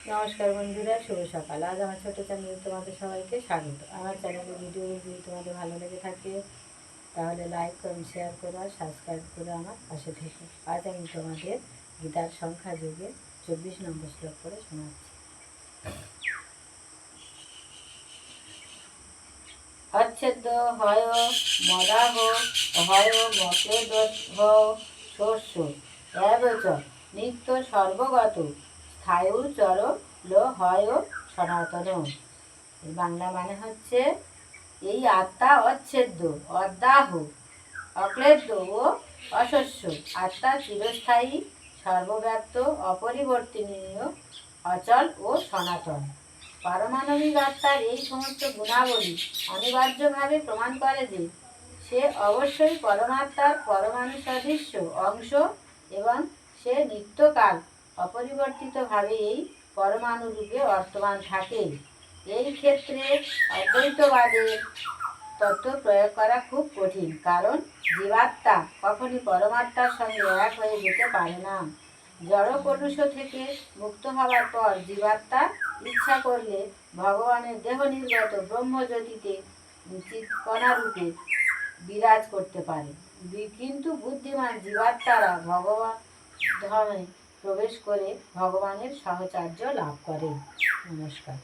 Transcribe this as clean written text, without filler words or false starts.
নমস্কার বন্ধুরা, শুভ সকাল। আজ আমার ছোটো চ্যানেলে তোমাদের সবাইকে স্বাগত। আমার চ্যানেলের ভিডিও যদি তোমাদের ভালো লেগে থাকে তাহলে লাইক, কমেন্ট, শেয়ার করো আর সাবস্ক্রাইব করে আমার পাশে থেকো। আজ আমি তোমাদের গীতার সংখ্যা যুগে 24 নম্বর শ্লোক করে শোনাচ্ছি। অচ্ছেদ্য হয় মদাহ হয় মক্লেদ শস্য এবচ নিত্য সর্বগত স্থায়ুচর লো হয় সনাতন। বাংলা মানে হচ্ছে, এই আত্মা অচ্ছেদ্য, অদাহ, অক্লেদ্য ও অশস্য। আত্মা চিরস্থায়ী, সর্বব্যাপ্ত, অপরিবর্তনীয়, অচল ও সনাতন। পারমাণবিক আত্মার এই সমস্ত গুণাবলী অনিবার্যভাবে প্রমাণ করে যে সে অবশ্যই পরমাত্মার পরমাণু সদৃশ্য অংশ এবং সে নিত্যকাল অপরিবর্তিতভাবে এই পরমাণু রূপে বর্তমান থাকে। এই ক্ষেত্রে অদ্বৈতবাদের তত্ত্ব প্রয়োগ করা খুব কঠিন, কারণ জীবাত্মা কখনই পরমাত্মার সঙ্গে এক হয়ে যেতে পারে না। জড় কলুষ থেকে মুক্ত হওয়ার পর জীবাত্মা ইচ্ছা করলে ভগবানের দেহ নির্গত ব্রহ্মজ্যোতিতে চিৎকণারূপে বিরাজ করতে পারে, কিন্তু বুদ্ধিমান জীবাত্মারা ভগবান ধামে প্রবেশ করে ভগবানের সাহচর্য লাভ করে। নমস্কার।